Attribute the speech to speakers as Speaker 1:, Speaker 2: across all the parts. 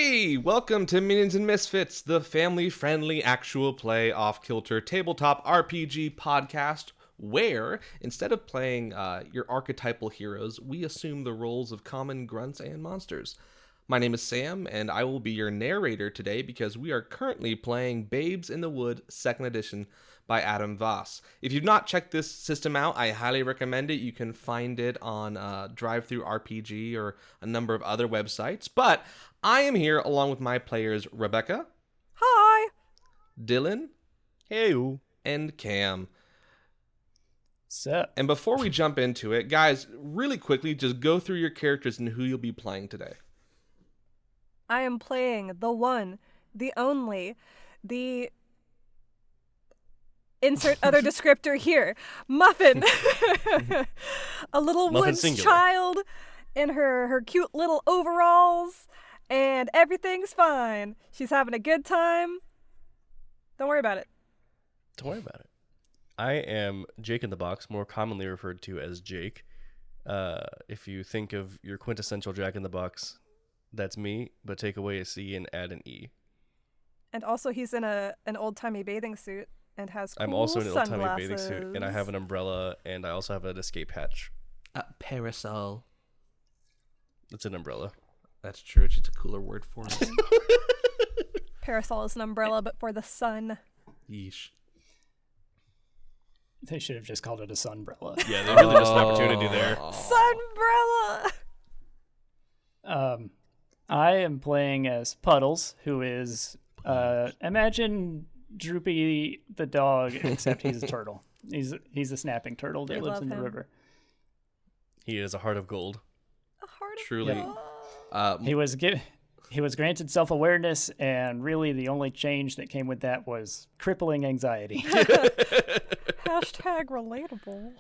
Speaker 1: Hey, welcome to Minions and Misfits, the family-friendly actual play off-kilter tabletop RPG podcast where, instead of playing your archetypal heroes, we assume the roles of common grunts and monsters. My name is Sam, and I will be your narrator today because we are currently playing Babes in the Wood 2nd Edition by Adam Voss. If you've not checked this system out, I highly recommend it. You can find it on DriveThruRPG or a number of other websites. But I am here along with my players Rebecca.
Speaker 2: Hi.
Speaker 1: Dylan.
Speaker 3: Hey.
Speaker 1: And Cam.
Speaker 3: Sup?
Speaker 1: And before we jump into it, guys, really quickly, just go through your characters and who you'll be playing today.
Speaker 2: I am playing the one, the only, the... insert other descriptor here. Muffin. A little
Speaker 3: Muffin
Speaker 2: woods
Speaker 3: singular.
Speaker 2: child in her cute little overalls, and everything's fine. She's having a good time. Don't worry about it.
Speaker 3: Don't worry about it. I am Jake in the Box, more commonly referred to as Jake. If you think of your quintessential Jack in the Box, that's me, but take away a C and add an E.
Speaker 2: And also he's in an old-timey bathing suit and has cool
Speaker 3: I'm also in an old-timey
Speaker 2: sunglasses.
Speaker 3: bathing suit, and I have an umbrella, and I also have an escape hatch.
Speaker 1: Parasol.
Speaker 3: It's an umbrella.
Speaker 1: That's true. It's just a cooler word for it.
Speaker 2: Parasol is an umbrella, but for the sun.
Speaker 1: Yeesh.
Speaker 4: They should have just called it a sunbrella.
Speaker 3: Yeah, they really missed an opportunity there.
Speaker 2: Sunbrella!
Speaker 4: I am playing as Puddles, who is, imagine Droopy the dog, except he's a turtle. He's a snapping turtle that
Speaker 2: I
Speaker 4: lives
Speaker 2: love
Speaker 4: in the
Speaker 2: him.
Speaker 4: river.
Speaker 3: He is a heart of gold.
Speaker 2: A heart of
Speaker 1: Truly.
Speaker 2: gold.
Speaker 4: He was granted self-awareness, and really the only change that came with that was crippling anxiety.
Speaker 2: Hashtag relatable.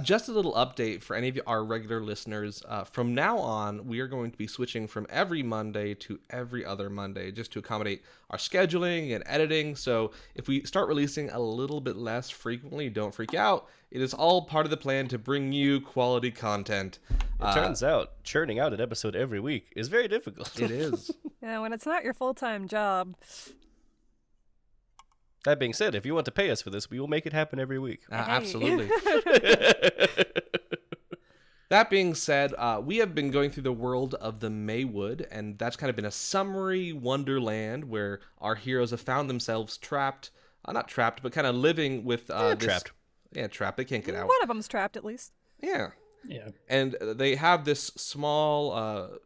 Speaker 1: Just a little update for any of our regular listeners. From now on, we are going to be switching from every Monday to every other Monday just to accommodate our scheduling and editing. So if we start releasing a little bit less frequently, don't freak out. It is all part of the plan to bring you quality content.
Speaker 3: It turns out churning out an episode every week is very difficult.
Speaker 1: It is.
Speaker 2: Yeah, when it's not your full-time job.
Speaker 3: That being said, if you want to pay us for this, we will make it happen every week.
Speaker 2: Hey.
Speaker 1: Absolutely. That being said, we have been going through the world of the Maywood, and that's kind of been a summary wonderland where our heroes have found themselves trapped. Not trapped, but kind of living with this...
Speaker 3: Trapped.
Speaker 1: Yeah, trapped. They can't get out.
Speaker 2: One of them's trapped, at least.
Speaker 1: Yeah.
Speaker 4: Yeah.
Speaker 1: And they have this small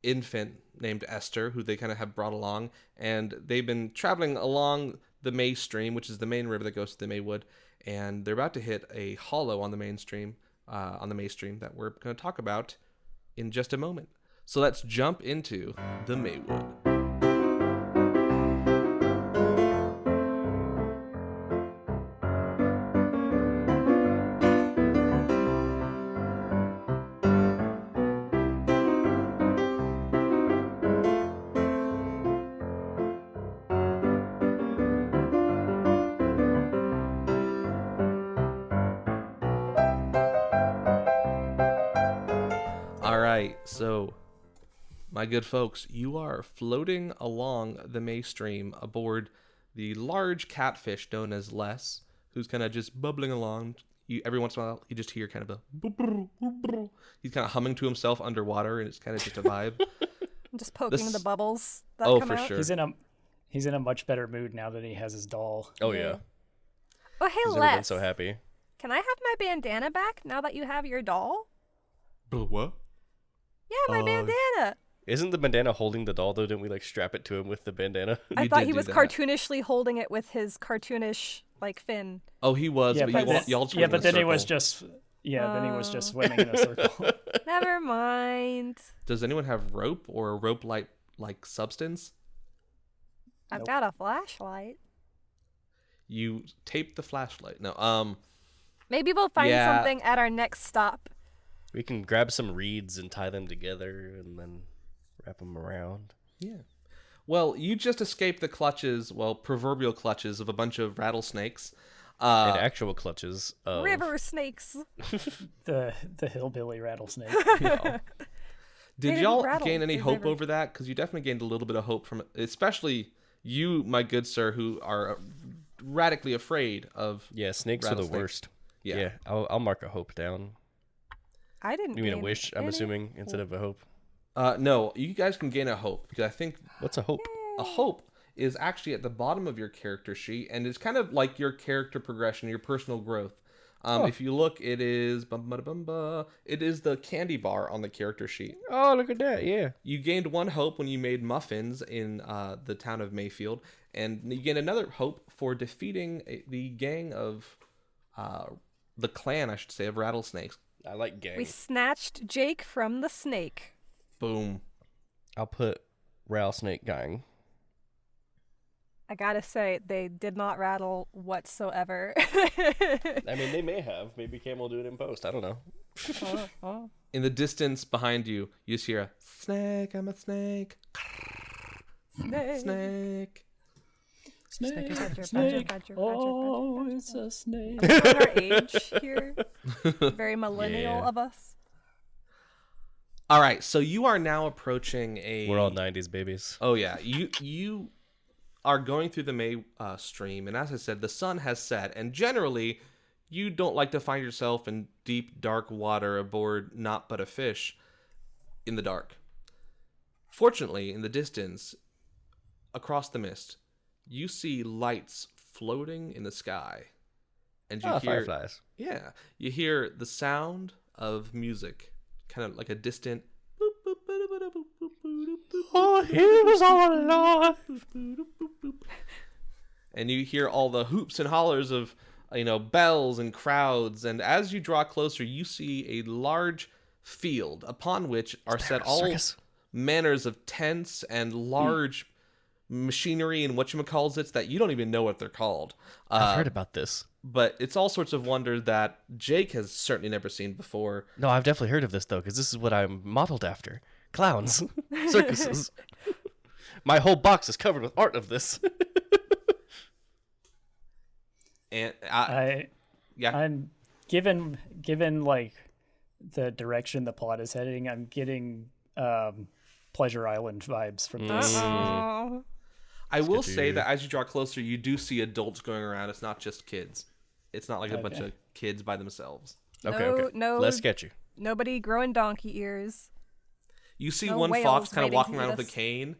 Speaker 1: infant named Esther, who they kind of have brought along, and they've been traveling along the May Stream, which is the main river that goes to the Maywood, and they're about to hit a hollow on the main stream, on the May Stream that we're going to talk about in just a moment. So let's jump into the Maywood. So, my good folks, you are floating along the May Stream aboard the large catfish known as Les, who's kind of just bubbling along. Every once in a while, you just hear kind of a... He's kind of humming to himself underwater, and it's kind of just a vibe.
Speaker 2: I'm just poking the bubbles that
Speaker 1: Oh,
Speaker 2: come
Speaker 1: for
Speaker 2: out.
Speaker 1: sure.
Speaker 4: He's in a much better mood now that he has his doll.
Speaker 3: Oh, yeah.
Speaker 2: Oh, hey,
Speaker 3: He's never been
Speaker 2: Les.
Speaker 3: so happy.
Speaker 2: Can I have my bandana back now that you have your doll?
Speaker 1: What?
Speaker 2: Yeah, my bandana.
Speaker 3: Isn't the bandana holding the doll, though? Didn't we, strap it to him with the bandana?
Speaker 2: I
Speaker 1: You
Speaker 2: thought
Speaker 1: did
Speaker 2: he
Speaker 1: do
Speaker 2: was
Speaker 1: that.
Speaker 2: cartoonishly holding it with his cartoonish, fin.
Speaker 1: Oh, he was,
Speaker 4: Yeah,
Speaker 1: but
Speaker 4: but
Speaker 1: y'all
Speaker 4: then, yeah, but then he was
Speaker 1: circle.
Speaker 4: just swimming in a circle.
Speaker 2: Never mind.
Speaker 1: Does anyone have rope or a rope-like substance?
Speaker 2: I've
Speaker 4: Nope.
Speaker 2: got a flashlight.
Speaker 1: You tape the flashlight. No,
Speaker 2: Maybe we'll find
Speaker 1: Yeah.
Speaker 2: something at our next stop.
Speaker 3: We can grab some reeds and tie them together and then wrap them around.
Speaker 1: yeah. Well, you just escaped the clutches, proverbial clutches of a bunch of rattlesnakes.
Speaker 3: And actual clutches of...
Speaker 2: River snakes.
Speaker 4: the hillbilly rattlesnake.
Speaker 1: No. Did
Speaker 2: didn't
Speaker 1: y'all
Speaker 2: rattle.
Speaker 1: gain any
Speaker 2: They've
Speaker 1: hope
Speaker 2: never-
Speaker 1: over that? Because you definitely gained a little bit of hope from it, especially you, my good sir, who are radically afraid of.
Speaker 3: Yeah, snakes are the
Speaker 1: Rattlesnakes.
Speaker 3: worst.
Speaker 1: Yeah.
Speaker 3: Yeah, I'll mark a hope down.
Speaker 2: I didn't.
Speaker 3: You mean a
Speaker 2: gain
Speaker 3: wish, I'm
Speaker 2: any.
Speaker 3: assuming, instead of a hope?
Speaker 1: No, you guys can gain a hope because I think
Speaker 3: What's a hope?
Speaker 1: a hope is actually at the bottom of your character sheet, and it's kind of like your character progression, your personal growth. If you look, it is it is the candy bar on the character sheet.
Speaker 3: Oh, look at that, yeah.
Speaker 1: You gained one hope when you made muffins in the town of Mayfield, and you gained another hope for defeating the gang of the clan, I should say, of rattlesnakes.
Speaker 3: I like gang.
Speaker 2: We snatched Jake from the snake.
Speaker 1: Boom.
Speaker 3: I'll put rattlesnake gang.
Speaker 2: I gotta say, they did not rattle whatsoever.
Speaker 3: I mean, they may have. Maybe Cam will do it in post. I don't know.
Speaker 1: In the distance behind you, you just hear a snake. I'm a snake.
Speaker 2: Snake.
Speaker 1: Snake.
Speaker 2: Badger.
Speaker 4: Oh, it's a snake.
Speaker 2: On our age here. Very millennial
Speaker 3: Yeah.
Speaker 2: of us.
Speaker 1: All right, so you are now approaching a.
Speaker 3: We're all 90s babies.
Speaker 1: Oh yeah, you are going through the May stream, and as I said, the sun has set, and generally, you don't like to find yourself in deep, dark water aboard not but a fish in the dark. Fortunately, in the distance, across the mist, you see lights floating in the sky, and you hear
Speaker 3: fireflies.
Speaker 1: yeah, you hear the sound of music, kind of like a distant. Boop, boop, boop, boop, boop, boop, boop, boop,
Speaker 3: Oh, he was all alive.
Speaker 1: and you hear all the hoops and hollers of bells and crowds, and as you draw closer you see a large field upon which are set all
Speaker 3: circus?
Speaker 1: manners of tents and large machinery and whatchamacallits that you don't even know what they're called.
Speaker 3: I've heard about this.
Speaker 1: But it's all sorts of wonders that Jake has certainly never seen before.
Speaker 3: No, I've definitely heard of this, though, because this is what I'm modeled after. Clowns. Circuses. My whole box is covered with art of this.
Speaker 1: And
Speaker 4: I'm given like the direction the plot is heading. I'm getting Pleasure Island vibes from this.
Speaker 2: Oh.
Speaker 1: I will
Speaker 3: good to
Speaker 1: say
Speaker 3: hear.
Speaker 1: that as you draw closer, you do see adults going around. It's not just kids. It's not like a bunch
Speaker 4: Okay.
Speaker 1: of kids by themselves.
Speaker 3: Okay.
Speaker 2: No.
Speaker 3: Less sketchy.
Speaker 2: Nobody growing donkey ears.
Speaker 1: You see
Speaker 2: No
Speaker 1: one
Speaker 2: whales
Speaker 1: fox kind of
Speaker 2: waiting
Speaker 1: walking
Speaker 2: to
Speaker 1: around
Speaker 2: eat
Speaker 1: with a
Speaker 2: us.
Speaker 1: cane,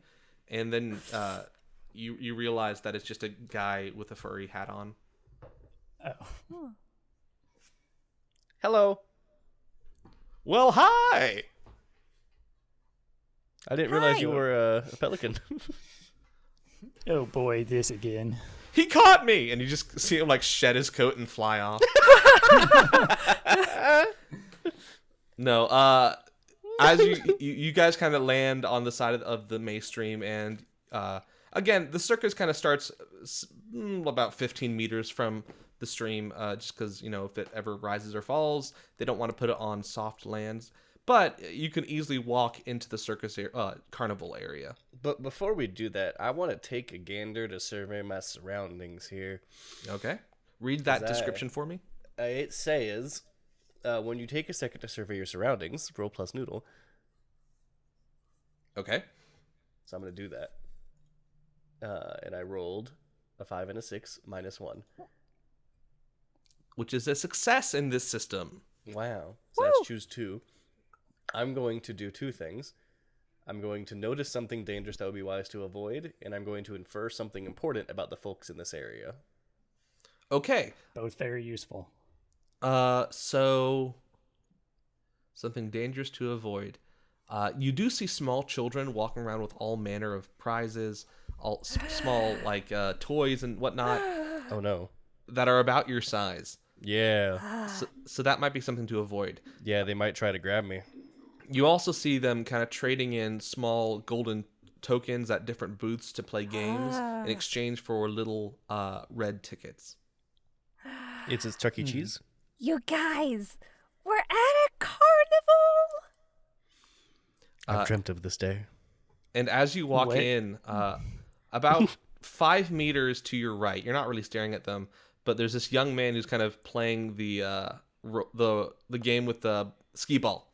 Speaker 1: and then you realize that it's just a guy with a furry hat on.
Speaker 4: Oh.
Speaker 3: Hello.
Speaker 1: Well, hi!
Speaker 3: I didn't realize you
Speaker 2: Hi.
Speaker 3: were a pelican.
Speaker 4: Oh boy, this again.
Speaker 1: He caught me! And you just see him like shed his coat and fly off. No, as you guys kind of land on the side of the May stream, and again, the circus kind of starts about 15 meters from the stream, just because, if it ever rises or falls, they don't want to put it on soft lands. But you can easily walk into the circus carnival area.
Speaker 3: But before we do that, I want to take a gander to survey my surroundings here.
Speaker 1: Okay? Read that
Speaker 3: Is that-
Speaker 1: description for me.
Speaker 3: It says, when you take a second to survey your surroundings, roll plus noodle.
Speaker 1: Okay.
Speaker 3: So I'm going to do that. And I rolled a 5 and a 6 minus 1.
Speaker 1: Which is a success in this system.
Speaker 3: Wow. So that's choose 2. I'm going to do 2 things. I'm going to notice something dangerous that would be wise to avoid, and I'm going to infer something important about the folks in this area.
Speaker 1: Okay.
Speaker 4: Both very useful.
Speaker 1: So something dangerous to avoid. You do see small children walking around with all manner of prizes, all small like toys and whatnot
Speaker 3: Oh no.
Speaker 1: that are about your size.
Speaker 3: Yeah.
Speaker 1: So that might be something to avoid.
Speaker 3: Yeah, they might try to grab me.
Speaker 1: You also see them kind of trading in small golden tokens at different booths to play games in exchange for little red tickets.
Speaker 3: It's Chuck E. Cheese.
Speaker 2: You guys, we're at a carnival.
Speaker 3: I've dreamt of this day.
Speaker 1: And as you walk
Speaker 4: Wait.
Speaker 1: in, about 5 meters to your right, you're not really staring at them, but there's this young man who's kind of playing the game with the skee ball.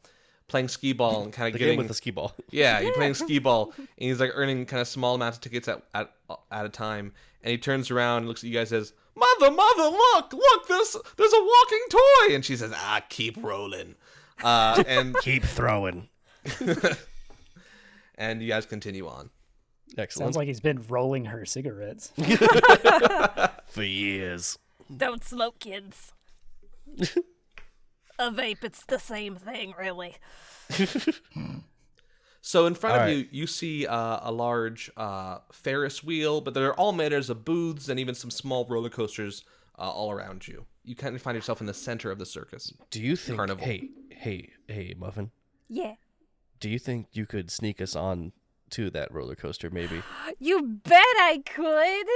Speaker 1: playing skee ball and kind of
Speaker 3: The
Speaker 1: getting
Speaker 3: game with the skee ball.
Speaker 1: Yeah, you're playing skee ball, and he's like earning kind of small amounts of tickets at a time. And he turns around and looks at you guys and says, "Mother, look, there's a walking toy." And she says, "Keep rolling," and
Speaker 3: Keep throwing.
Speaker 1: and you guys continue on.
Speaker 3: Excellent.
Speaker 4: Sounds like he's been rolling her cigarettes.
Speaker 3: For years.
Speaker 2: Don't smoke, kids. A vape, it's the same thing, really.
Speaker 1: So in front
Speaker 3: All
Speaker 1: of
Speaker 3: right.
Speaker 1: you see a large Ferris wheel, but there are all manners of booths and even some small roller coasters all around you. You kind of find yourself in the center of the circus.
Speaker 3: Do you think...
Speaker 1: Carnival.
Speaker 3: Hey, Muffin.
Speaker 2: Yeah.
Speaker 3: Do you think you could sneak us on to that roller coaster, maybe?
Speaker 2: You bet I could.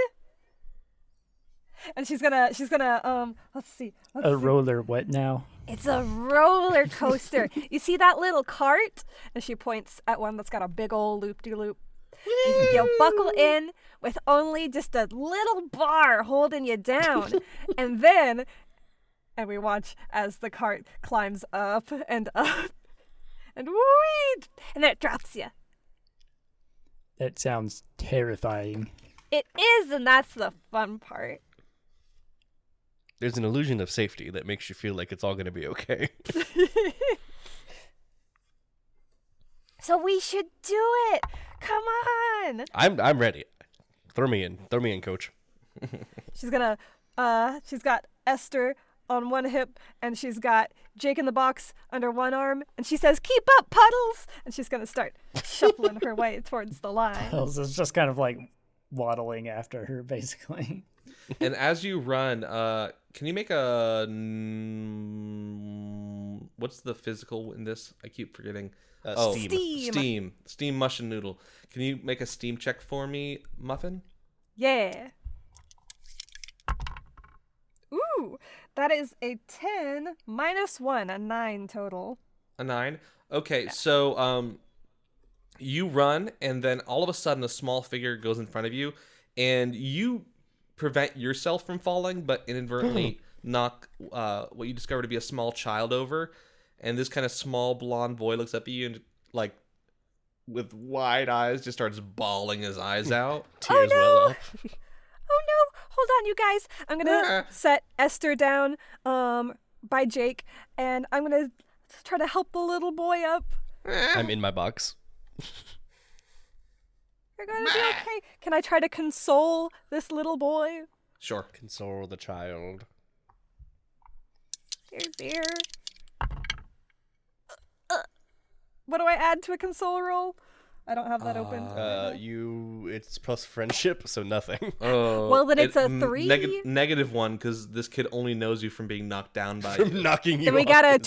Speaker 2: And she's gonna let's see.
Speaker 4: A roller what now?
Speaker 2: It's a roller coaster. You see that little cart? And she points at one that's got a big old loop-de-loop. You buckle in with only just a little bar holding you down. And we watch as the cart climbs up and up. And whee! And then it drops you.
Speaker 4: That sounds terrifying.
Speaker 2: It is, and that's the fun part.
Speaker 3: There's an illusion of safety that makes you feel like it's all going to be okay.
Speaker 2: So we should do it. Come on.
Speaker 3: I'm ready. Throw me in, coach.
Speaker 2: She's got Esther on one hip, and she's got Jake in the box under one arm, and she says, "Keep up, Puddles!" And she's gonna start shuffling her way towards the line.
Speaker 4: It's just kind of like waddling after her, basically.
Speaker 1: And as you run, can you make a... what's the physical in this? I keep forgetting.
Speaker 3: Steam.
Speaker 1: Steam mushroom noodle. Can you make a steam check for me, Muffin?
Speaker 2: Yeah. Ooh, that is a 10 minus 1, a 9 total.
Speaker 1: A 9? Okay, so you run, and then all of a sudden a small figure goes in front of you, and you prevent yourself from falling, but inadvertently knock what you discover to be a small child over. And this kind of small blonde boy looks up at you and, like, with wide eyes, just starts bawling his eyes out.
Speaker 3: Tears well up.
Speaker 2: Oh no! Hold on, you guys. I'm gonna set Esther down by Jake, and I'm gonna try to help the little boy up.
Speaker 3: I'm in my box.
Speaker 2: You're gonna be okay. Can I try to console this little boy?
Speaker 1: Sure.
Speaker 3: Console the child.
Speaker 2: Dear. What do I add to a console roll? I don't have that open.
Speaker 3: It's plus friendship, so nothing.
Speaker 1: Oh,
Speaker 2: Well, then it's a 3.
Speaker 1: Negative 1, because this kid only knows you from being knocked down by
Speaker 3: From
Speaker 1: you.
Speaker 3: knocking you
Speaker 2: Then we
Speaker 3: off
Speaker 2: got a
Speaker 3: his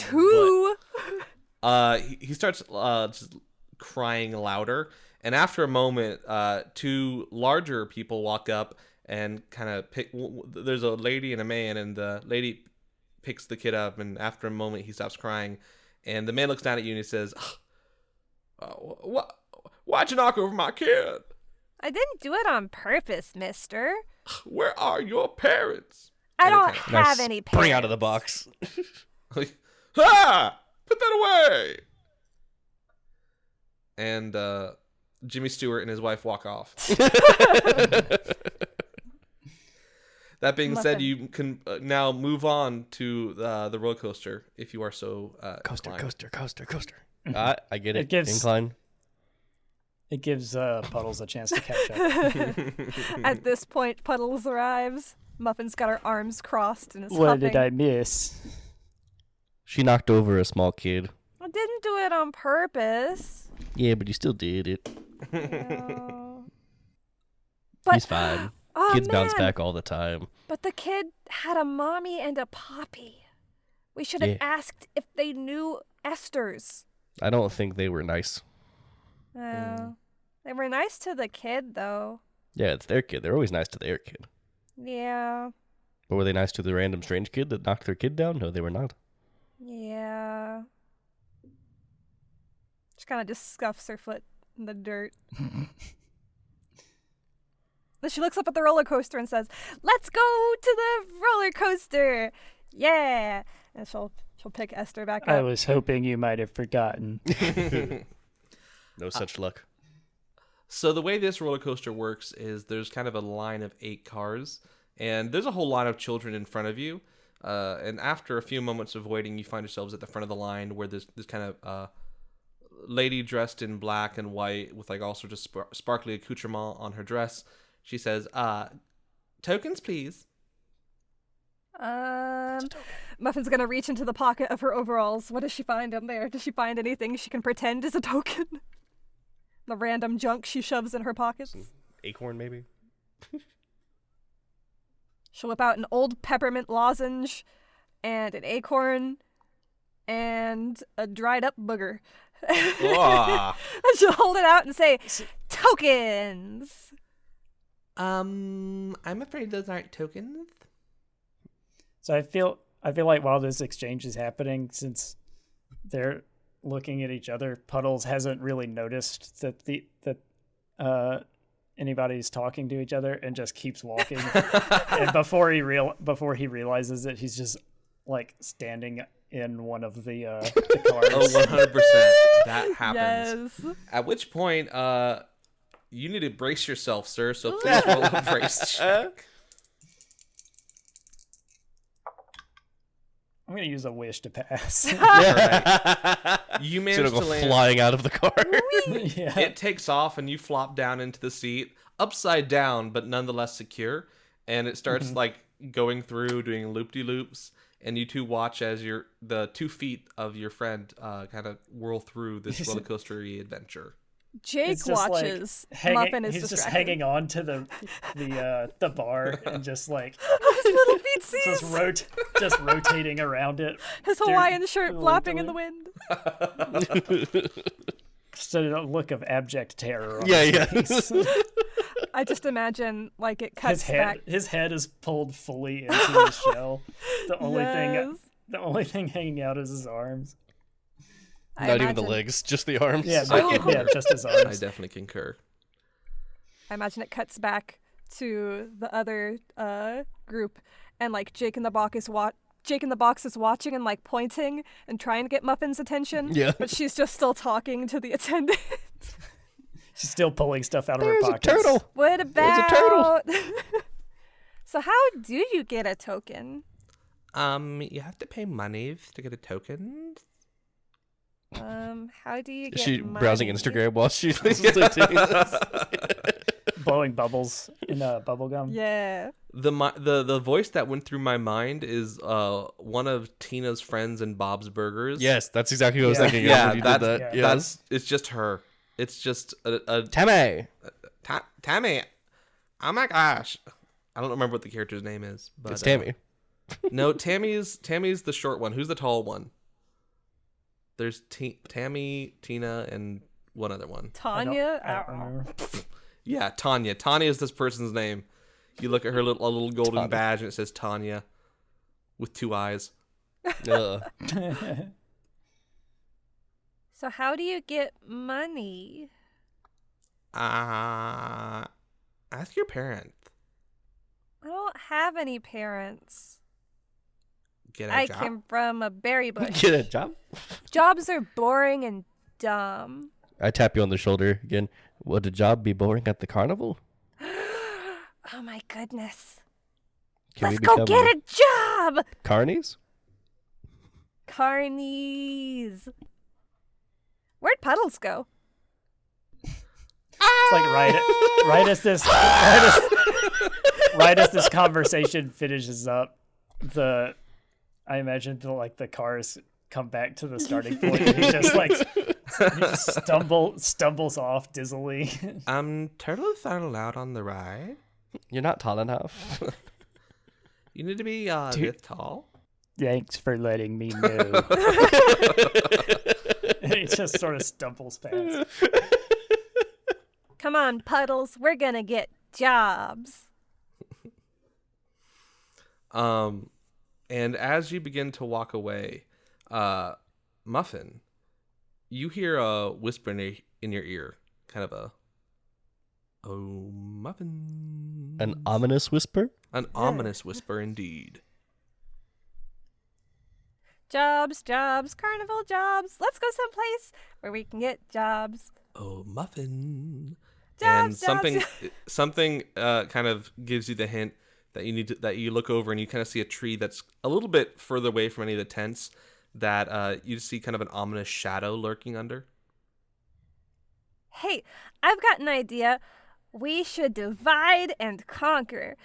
Speaker 2: 2.
Speaker 1: He starts just crying louder, and after a moment, 2 larger people walk up and kind of pick. There's a lady and a man, and the lady picks the kid up, and after a moment, he stops crying, and the man looks down at you and he says, "Why'd you knock over my kid?
Speaker 2: I didn't do it on purpose, mister.
Speaker 1: Where are your parents?"
Speaker 2: I
Speaker 1: And it
Speaker 2: don't
Speaker 1: kinda-
Speaker 2: have any parents.
Speaker 3: Bring out of the box.
Speaker 1: Like, "Ah! Put that away!" And Jimmy Stewart and his wife walk off. That being said,
Speaker 2: Muffin.
Speaker 1: you can now move on to the roller coaster if you are so inclined.
Speaker 3: Coaster. I get it.
Speaker 4: It gives-
Speaker 3: Incline.
Speaker 4: It gives Puddles a chance to catch up.
Speaker 2: At this point, Puddles arrives. Muffin's got her arms crossed and is
Speaker 4: What
Speaker 2: huffing.
Speaker 4: did I miss?
Speaker 3: She knocked over a small kid.
Speaker 2: I didn't do it on purpose.
Speaker 3: Yeah, but you still did it.
Speaker 2: No. But,
Speaker 3: He's fine.
Speaker 2: oh,
Speaker 3: Kids bounce
Speaker 2: man.
Speaker 3: back all the time.
Speaker 2: But the kid had a mommy and a poppy. We should have
Speaker 3: Yeah.
Speaker 2: asked if they knew Esther's.
Speaker 3: I don't think they were nice.
Speaker 2: Oh. They were nice to the kid, though.
Speaker 3: Yeah, it's their kid. They're always nice to their kid.
Speaker 2: Yeah.
Speaker 3: But were they nice to the random strange kid that knocked their kid down? No, they were not.
Speaker 2: Yeah. She kind of just scuffs her foot in the dirt. Then she looks up at the roller coaster and says, "Let's go to the roller coaster!" Yeah. And she'll She'll pick Esther back
Speaker 4: I
Speaker 2: up.
Speaker 4: was hoping you might have forgotten.
Speaker 3: No such luck.
Speaker 1: So the way this roller coaster works is there's kind of a line of 8 cars, and there's a whole line of children in front of you. And after a few moments of waiting, you find yourselves at the front of the line where there's this kind of lady dressed in black and white with like all sorts of sparkly accoutrement on her dress. She says, "Tokens, please."
Speaker 2: Muffin's gonna reach into the pocket of her overalls. What does she find in there? Does she find anything she can pretend is a token? The random junk she shoves in her pockets.
Speaker 3: Acorn, maybe?
Speaker 2: She'll whip out an old peppermint lozenge and an acorn and a dried up booger.
Speaker 1: Ah.
Speaker 2: And she'll hold it out and say, "Tokens!"
Speaker 1: I'm afraid those aren't tokens.
Speaker 4: So I feel like while this exchange is happening, since they're looking at each other, Puddles hasn't really noticed that anybody's talking to each other and just keeps walking. And before he realizes it, he's just like standing in one of the cars.
Speaker 1: Oh, 100%. That happens.
Speaker 2: Yes.
Speaker 1: At which point, you need to brace yourself, sir. So please roll a brace check.
Speaker 4: I'm gonna use a wish to pass.
Speaker 1: You
Speaker 3: So
Speaker 1: manage
Speaker 3: it'll
Speaker 1: to
Speaker 3: go
Speaker 1: land.
Speaker 3: flying out of the car.
Speaker 4: Yeah.
Speaker 1: It takes off, and you flop down into the seat, upside down, but nonetheless secure. And it starts like going through, doing loop-de-loops. And you two watch as the 2 feet of your friend kind of whirl through this roller coaster-y adventure.
Speaker 2: Jake
Speaker 4: It's just, like,
Speaker 2: watches.
Speaker 4: hanging-
Speaker 2: Muffin is
Speaker 4: he's
Speaker 2: distracted.
Speaker 4: just hanging on to the bar and just like
Speaker 2: His little feetsies.
Speaker 4: just rotating around it.
Speaker 2: His Hawaiian shirt flapping in the wind.
Speaker 4: Just a look of abject terror on
Speaker 3: Yeah,
Speaker 4: his
Speaker 3: yeah.
Speaker 4: face.
Speaker 2: I just imagine like it cuts back.
Speaker 4: His head is pulled fully into his shell. The
Speaker 2: Yes.
Speaker 4: only thing hanging out is his arms.
Speaker 2: I
Speaker 3: Not even the
Speaker 2: imagine-
Speaker 3: legs, just the arms.
Speaker 4: Yeah,
Speaker 1: I
Speaker 4: just his
Speaker 1: I
Speaker 4: arms.
Speaker 1: definitely concur.
Speaker 2: I imagine it cuts back to the other group, and like Jake in the box is watching and like pointing and trying to get Muffin's attention.
Speaker 3: Yeah.
Speaker 2: But she's just still talking to the attendant.
Speaker 4: She's still pulling stuff out of
Speaker 3: There's
Speaker 4: her
Speaker 3: a
Speaker 4: pockets.
Speaker 3: turtle.
Speaker 2: What
Speaker 3: There's
Speaker 2: about?
Speaker 3: a turtle.
Speaker 2: So how do you get a token?
Speaker 1: You have to pay money to get a token.
Speaker 2: How do you get
Speaker 3: Is she
Speaker 2: money?
Speaker 3: browsing Instagram while she's listening to this?
Speaker 4: Blowing bubbles in bubble gum.
Speaker 2: Yeah.
Speaker 1: The voice that went through my mind is one of Tina's friends in Bob's Burgers.
Speaker 3: Yes, that's exactly what I was
Speaker 4: Yeah.
Speaker 3: thinking.
Speaker 1: Yeah,
Speaker 3: of when you did
Speaker 1: that's,
Speaker 3: that.
Speaker 4: yeah.
Speaker 1: that's it's just her. It's just a
Speaker 3: Tammy.
Speaker 1: Tammy. Oh my gosh, I don't remember what the character's name is. But,
Speaker 3: It's Tammy.
Speaker 1: No, Tammy's the short one. Who's the tall one? There's Tammy, Tina, and one other one.
Speaker 2: Tanya.
Speaker 4: I don't remember.
Speaker 1: Yeah, Tanya. Tanya is this person's name. You look at her little golden
Speaker 3: Tanya.
Speaker 1: badge and it says Tanya with 2 eyes.
Speaker 3: Ugh.
Speaker 2: So how do you get money?
Speaker 1: Ask your parent.
Speaker 2: I don't have any parents.
Speaker 1: Get a
Speaker 2: I
Speaker 1: job.
Speaker 2: came from a berry bush.
Speaker 3: Get a job.
Speaker 2: Jobs are boring and dumb.
Speaker 3: I tap you on the shoulder again. Would a job be boring at the carnival?
Speaker 2: Oh my goodness.
Speaker 3: Can
Speaker 2: Let's
Speaker 3: we
Speaker 2: go
Speaker 3: become
Speaker 2: get a job!
Speaker 3: carnies?
Speaker 2: Carnies. Where'd Puddles go?
Speaker 4: It's like right as this conversation finishes up, I imagine the cars come back to the starting point. And he just stumbles off dizzily.
Speaker 1: Turtles aren't allowed on the ride.
Speaker 3: You're not tall enough.
Speaker 1: You need to be this tall.
Speaker 4: Thanks for letting me know. And he just sort of stumbles past.
Speaker 2: Come on, Puddles. We're gonna get jobs.
Speaker 1: And as you begin to walk away, Muffin, you hear a whisper in your ear, kind of "Oh, Muffin."
Speaker 3: An ominous whisper?
Speaker 1: An ominous whisper indeed.
Speaker 2: Jobs, jobs, carnival jobs. Let's go someplace where we can get jobs.
Speaker 1: Oh, Muffin. And
Speaker 2: Jobs, jobs.
Speaker 1: something kind of gives you the hint that that you look over and you kind of see a tree that's a little bit further away from any of the tents that you see kind of an ominous shadow lurking under.
Speaker 2: Hey, I've got an idea. We should divide and conquer.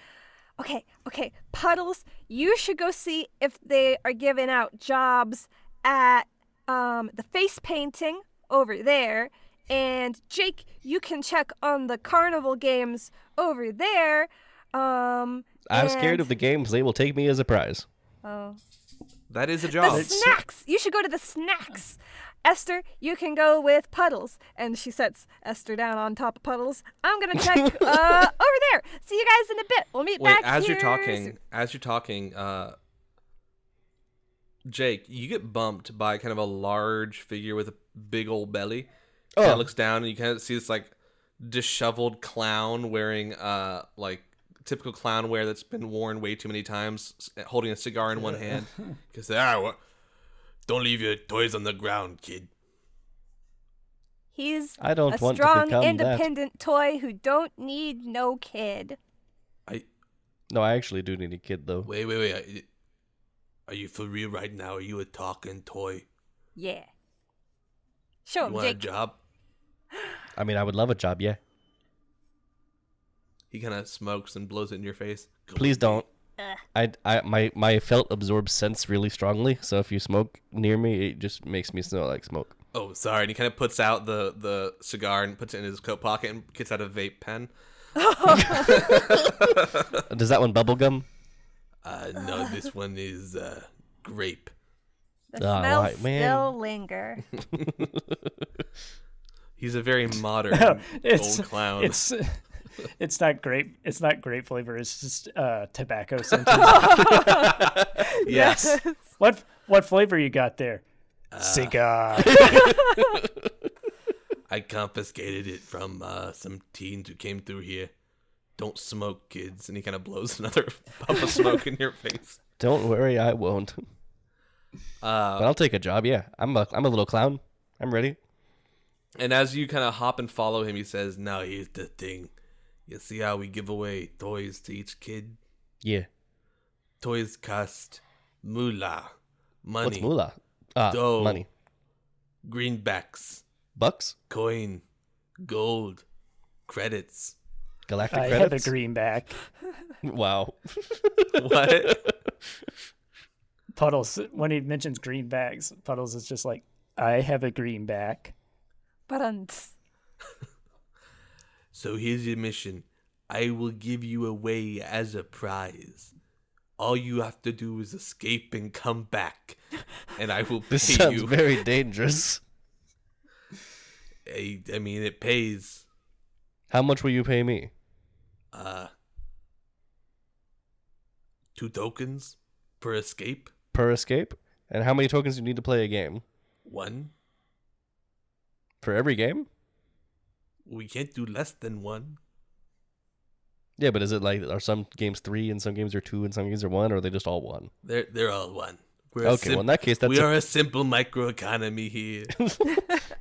Speaker 2: Okay, Puddles, you should go see if they are giving out jobs at the face painting over there. And Jake, you can check on the carnival games over there.
Speaker 3: I'm scared of the games. They will take me as a prize.
Speaker 2: Oh.
Speaker 1: That is a job.
Speaker 2: The snacks! You should go to the snacks. Esther, you can go with Puddles. And she sets Esther down on top of Puddles. I'm going to check over there. See you guys in a bit. We'll meet back
Speaker 1: as
Speaker 2: here.
Speaker 1: As you're talking, Jake, you get bumped by kind of a large figure with a big old belly. Kind of looks down and you kind of see this like disheveled clown wearing like typical clown wear that's been worn way too many times, holding a cigar in one hand. Because don't leave your toys on the ground, kid.
Speaker 2: He's
Speaker 3: I don't
Speaker 2: a
Speaker 3: want to
Speaker 2: strong,
Speaker 3: become
Speaker 2: independent toy who don't need no kid.
Speaker 3: No, I actually do need a kid, though.
Speaker 1: Wait. Are you for real right now? Are you a talking toy?
Speaker 2: Yeah. Show
Speaker 1: You
Speaker 2: him,
Speaker 1: want a
Speaker 2: Jake.
Speaker 1: job?
Speaker 3: I mean, I would love a job, yeah.
Speaker 1: He kind of smokes and blows it in your face.
Speaker 3: Please don't. My felt absorbs scents really strongly, so if you smoke near me, it just makes me smell like smoke.
Speaker 1: Oh, sorry. And he kind of puts out the cigar and puts it in his coat pocket and gets out a vape pen.
Speaker 3: Does that one bubble gum?
Speaker 1: No, this one is grape.
Speaker 2: The
Speaker 3: Oh,
Speaker 2: smells
Speaker 3: right, man.
Speaker 2: still linger.
Speaker 1: He's a very modern
Speaker 4: It's
Speaker 1: old clown.
Speaker 4: it's not grape. It's not grape flavor. It's just tobacco scented.
Speaker 1: Yes.
Speaker 4: What flavor you got there? Cigar.
Speaker 1: I confiscated it from some teens who came through here. Don't smoke, kids. And he kind of blows another puff of smoke in your face.
Speaker 3: Don't worry, I won't. But I'll take a job, yeah. I'm a little clown. I'm ready.
Speaker 1: And as you kind of hop and follow him, he says, now here's the thing. You see how we give away toys to each kid?
Speaker 3: Yeah.
Speaker 1: Toys cost moolah. Money.
Speaker 3: What's moolah?
Speaker 1: Dough.
Speaker 3: Money.
Speaker 1: Greenbacks.
Speaker 3: Bucks?
Speaker 1: Coin. Gold. Credits.
Speaker 3: Galactic
Speaker 4: I
Speaker 3: credits?
Speaker 4: have a greenback.
Speaker 3: Wow.
Speaker 1: What?
Speaker 4: Puddles, when he mentions greenbacks, Puddles is just like, I have a greenback.
Speaker 2: But
Speaker 1: So here's your mission. I will give you away as a prize. All you have to do is escape and come back, and I will pay
Speaker 3: This sounds
Speaker 1: you.
Speaker 3: very dangerous.
Speaker 1: I mean, it pays.
Speaker 3: How much will you pay me?
Speaker 1: 2 tokens per escape.
Speaker 3: Per escape? And how many tokens do you need to play a game?
Speaker 1: 1.
Speaker 3: For every game?
Speaker 1: We can't do less than 1.
Speaker 3: Yeah, but is it like, are some games 3 and some games are 2 and some games are 1, or are they just all 1?
Speaker 1: They're all 1.
Speaker 3: Okay, well in that case,
Speaker 1: we are a simple microeconomy here.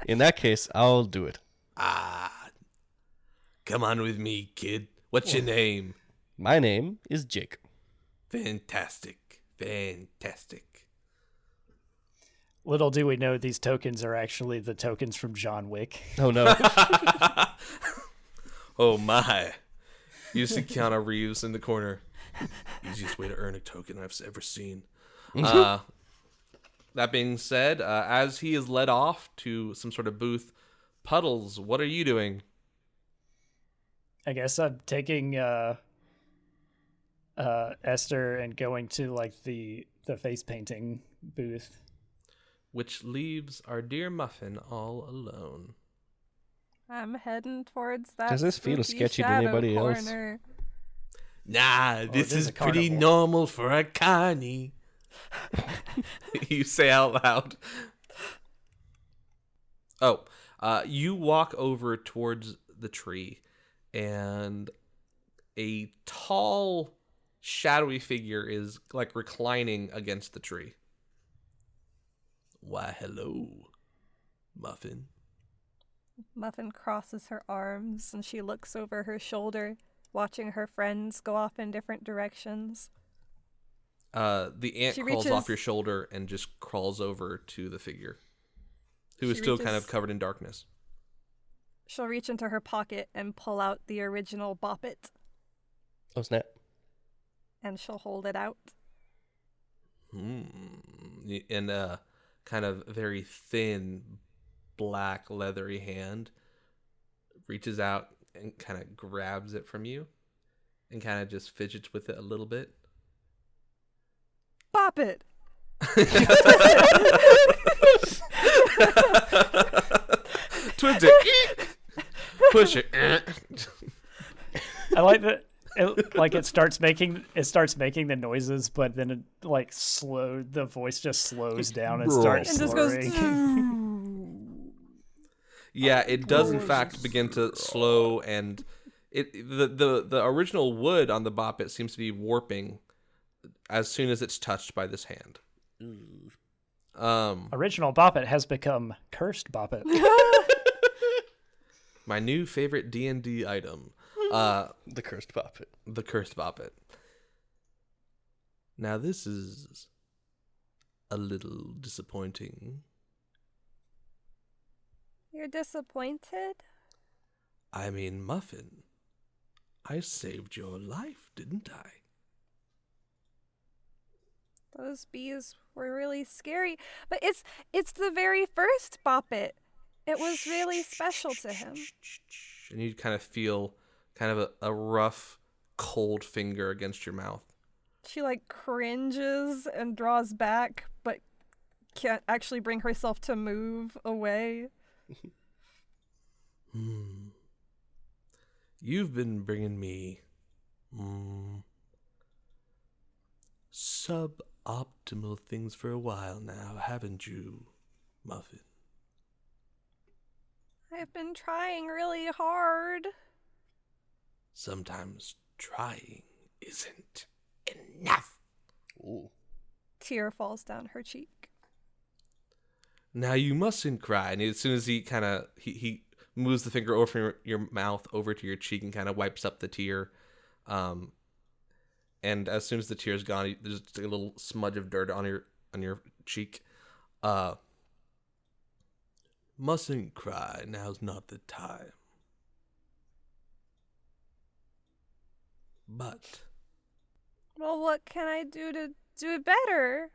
Speaker 3: in that case, I'll do it.
Speaker 1: Come on with me, kid. What's your name?
Speaker 3: My name is Jake.
Speaker 1: Fantastic.
Speaker 4: Little do we know these tokens are actually the tokens from John Wick.
Speaker 3: Oh no.
Speaker 1: Oh my. You see Keanu Reeves in the corner. Easiest way to earn a token I've ever seen. That being said, as he is led off to some sort of booth, Puddles, what are you doing?
Speaker 4: I guess I'm taking Esther and going to like the face painting booth.
Speaker 1: Which leaves our dear Muffin all alone.
Speaker 2: I'm heading towards that.
Speaker 3: Does this feel
Speaker 2: spooky
Speaker 3: sketchy to
Speaker 2: shadow
Speaker 3: anybody else?
Speaker 2: corner.
Speaker 1: Nah, this
Speaker 4: it is
Speaker 1: is
Speaker 4: a
Speaker 1: pretty
Speaker 4: carnival.
Speaker 1: normal for a carny. You say out loud. Oh, you walk over towards the tree, and a tall, shadowy figure is like reclining against the tree. Why, hello, Muffin.
Speaker 2: Muffin crosses her arms and she looks over her shoulder, watching her friends go off in different directions.
Speaker 1: The ant
Speaker 2: She
Speaker 1: crawls off
Speaker 2: reaches-
Speaker 1: your shoulder and just crawls over to the figure, who is
Speaker 2: She
Speaker 1: still kind
Speaker 2: reaches-
Speaker 1: of covered in darkness.
Speaker 2: She'll reach into her pocket and pull out the original Bop It,
Speaker 3: Oh, snap.
Speaker 2: and she'll hold it out.
Speaker 1: And a kind of very thin, black, leathery hand reaches out and kind of grabs it from you and kind of just fidgets with it a little bit.
Speaker 2: Bop It!
Speaker 1: Twist it. Push it.
Speaker 4: I like that. It starts making the noises, but then it the voice just slows down and starts
Speaker 2: And just
Speaker 4: slurring.
Speaker 2: goes.
Speaker 1: Yeah, it does in fact begin to slow, and the original wood on the Bop It seems to be warping as soon as it's touched by this hand.
Speaker 4: Original Bop It has become cursed Bop It.
Speaker 1: My new favorite D&D item,
Speaker 3: The cursed puppet.
Speaker 1: the cursed Bop It. Now this is a little disappointing.
Speaker 2: You're disappointed?
Speaker 1: I mean, Muffin, I saved your life, didn't I?
Speaker 2: Those bees were really scary. But it's the very first Bop It. It was really special to him.
Speaker 1: And you kind of feel kind of a rough, cold finger against your mouth.
Speaker 2: She cringes and draws back, but can't actually bring herself to move away.
Speaker 1: You've been bringing me suboptimal things for a while now, haven't you, Muffin?
Speaker 2: I've been trying really hard.
Speaker 1: Sometimes trying isn't enough.
Speaker 3: Ooh.
Speaker 2: Tear falls down her cheek.
Speaker 1: Now you mustn't cry. And as soon as he kind of he moves the finger over your mouth over to your cheek and kind of wipes up the tear, and as soon as the tear's gone, there's just a little smudge of dirt on your cheek. Mustn't cry. Now's not the time. But
Speaker 2: Well, what can I do to do it better?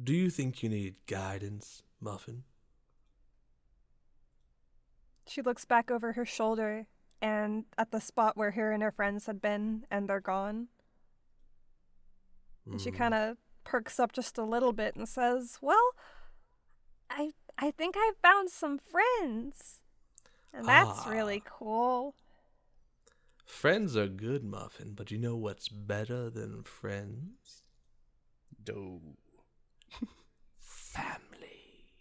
Speaker 1: do you think you need guidance, Muffin?
Speaker 2: She looks back over her shoulder and at the spot where her and her friends had been, and they're gone. And she kind of perks up just a little bit and says, well, I think I found some friends. And that's really cool.
Speaker 1: Friends are good, Muffin, but you know what's better than friends?
Speaker 3: Doe.
Speaker 1: Family.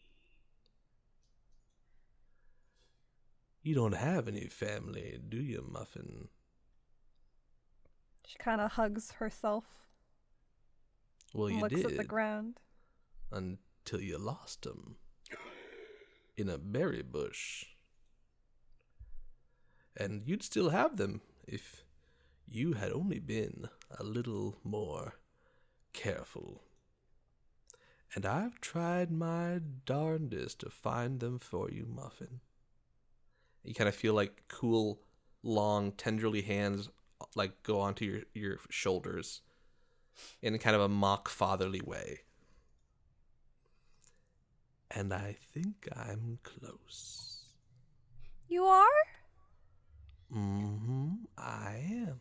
Speaker 1: You don't have any family, do you, Muffin?
Speaker 2: She kind of hugs herself
Speaker 1: Well,
Speaker 2: and
Speaker 1: you
Speaker 2: looks
Speaker 1: did
Speaker 2: at the ground.
Speaker 1: until you lost them in a berry bush. And you'd still have them if you had only been a little more careful. And I've tried my darndest to find them for you, Muffin. You kind of feel cool, long, tenderly hands go onto your shoulders in kind of a mock fatherly way. And I think I'm close.
Speaker 2: You are?
Speaker 1: I am.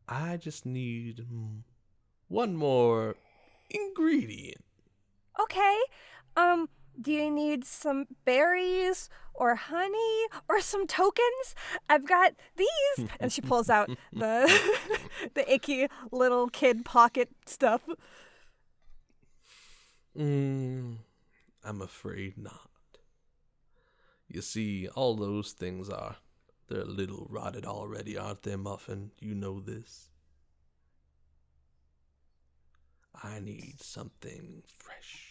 Speaker 1: I just need one more ingredient.
Speaker 2: Okay. Do you need some berries or honey or some tokens? I've got these. And she pulls out the the icky little kid pocket stuff.
Speaker 1: I'm afraid not. You see, all those things they're a little rotted already, aren't they, Muffin? You know this. I need something fresh.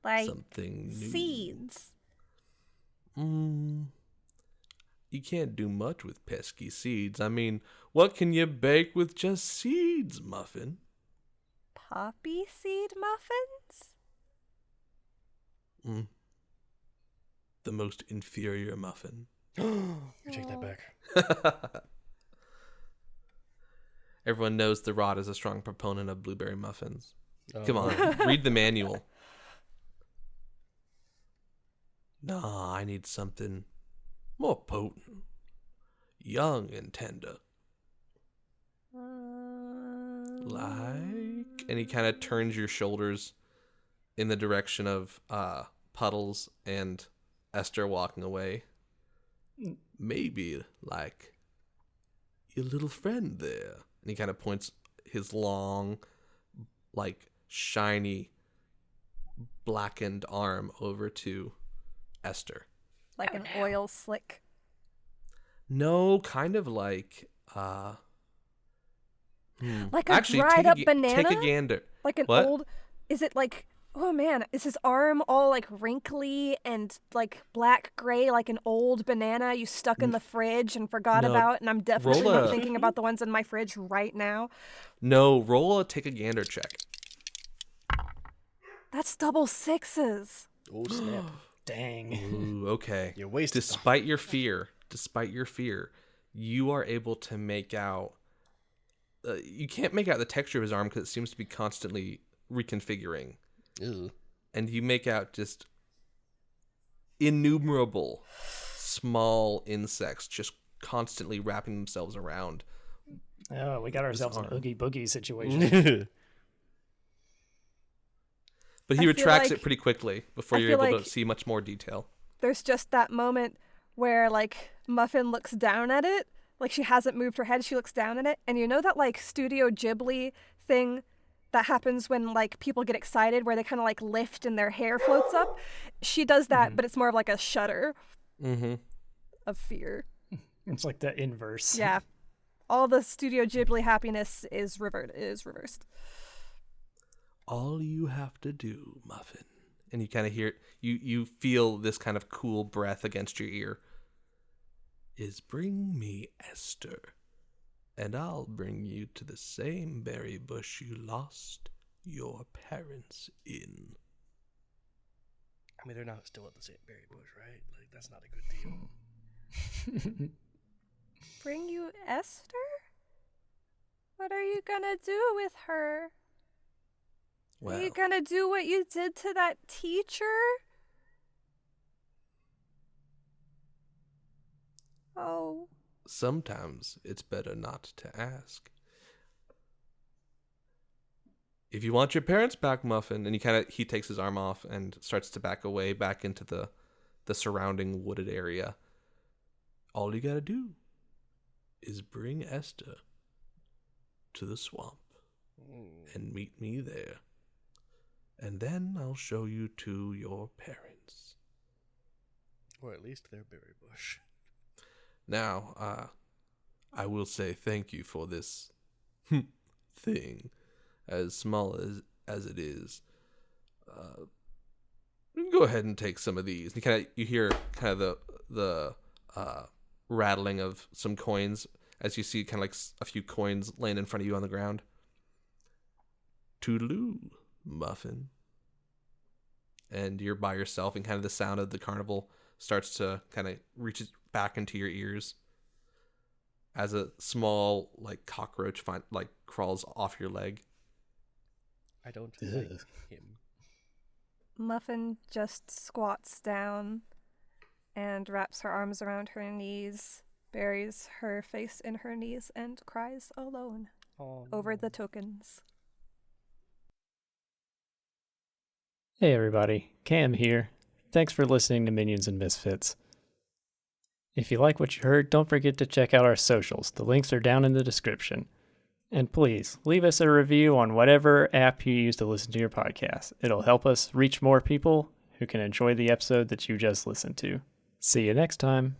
Speaker 2: Like
Speaker 1: Something new.
Speaker 2: seeds.
Speaker 1: You can't do much with pesky seeds. I mean, what can you bake with just seeds, Muffin?
Speaker 2: Poppy seed muffins?
Speaker 1: The most inferior muffin.
Speaker 3: You take that back.
Speaker 1: Everyone knows the Rod is a strong proponent of blueberry muffins.
Speaker 3: Oh.
Speaker 1: Come on, read the manual. Nah, I need something more potent, young and tender. Like, and he kind of turns your shoulders in the direction of Puddles and Esther walking away. Maybe like your little friend there. And he kind of points his long, like shiny, blackened arm over to Esther.
Speaker 2: Like an oil slick.
Speaker 1: No, kind of like
Speaker 2: Like a
Speaker 1: Actually,
Speaker 2: dried up banana?
Speaker 1: Take a gander.
Speaker 2: Like an
Speaker 1: What?
Speaker 2: old. Is it like. Oh man, is his arm all like wrinkly and like black gray, like an old banana you stuck in the fridge and forgot
Speaker 1: No,
Speaker 2: about? And I'm definitely
Speaker 1: roll
Speaker 2: not
Speaker 1: a-
Speaker 2: thinking about the ones in my fridge right now.
Speaker 1: No, roll a take a gander check.
Speaker 2: That's double sixes.
Speaker 3: Oh, snap.
Speaker 4: Dang.
Speaker 1: Ooh, okay.
Speaker 3: You wasted
Speaker 1: Despite your fear, you are able to make out. You can't make out the texture of his arm because it seems to be constantly reconfiguring.
Speaker 3: Ew.
Speaker 1: And you make out just innumerable small insects just constantly wrapping themselves around.
Speaker 4: Oh, we got ourselves an
Speaker 1: arm.
Speaker 4: Oogie Boogie situation.
Speaker 1: But he
Speaker 2: I feel
Speaker 1: retracts
Speaker 2: like-
Speaker 1: it pretty quickly before
Speaker 2: I
Speaker 1: you're
Speaker 2: feel
Speaker 1: able
Speaker 2: like-
Speaker 1: to see much more detail.
Speaker 2: There's just that moment where like Muffin looks down at it, like she hasn't moved her head, she looks down at it, and you know that like Studio Ghibli thing that happens when like people get excited where they kind of like lift and their hair floats up? She does that, but it's more of like a shudder
Speaker 1: Mm-hmm.
Speaker 2: of fear.
Speaker 4: It's like the inverse.
Speaker 2: Yeah. All the Studio Ghibli happiness is reversed.
Speaker 1: All you have to do, Muffin, and you kind of hear you feel this kind of cool breath against your ear, is bring me Esther, and I'll bring you to the same berry bush you lost your parents in.
Speaker 3: I mean, they're not still at the same berry bush, right? Like, that's not a good deal.
Speaker 2: Bring you Esther? What are you gonna do with her? Are
Speaker 1: Well,
Speaker 2: you gonna do what you did to that teacher? Oh.
Speaker 1: sometimes it's better not to ask. If you want your parents back, Muffin, and he takes his arm off and starts to back away back into the surrounding wooded area. All you gotta do is bring Esther to the swamp and meet me there. And then I'll show you to your parents.
Speaker 3: Or at least their berry bush.
Speaker 1: Now, I will say thank you for this thing, as small as it is. You can go ahead and take some of these. And you hear kind of the rattling of some coins as you see kind of like a few coins laying in front of you on the ground. Toodaloo, Muffin. And you're by yourself, and kind of the sound of the carnival starts to kind of reach back into your ears as a small like cockroach crawls off your leg.
Speaker 3: I don't
Speaker 4: Ugh.
Speaker 3: like him.
Speaker 2: Muffin just squats down and wraps her arms around her knees, buries her face in her knees, and cries alone over the tokens.
Speaker 4: Hey everybody, Cam here. Thanks for listening to Minions and Misfits. If you like what you heard, don't forget to check out our socials. The links are down in the description. And please, leave us a review on whatever app you use to listen to your podcast. It'll help us reach more people who can enjoy the episode that you just listened to. See you next time.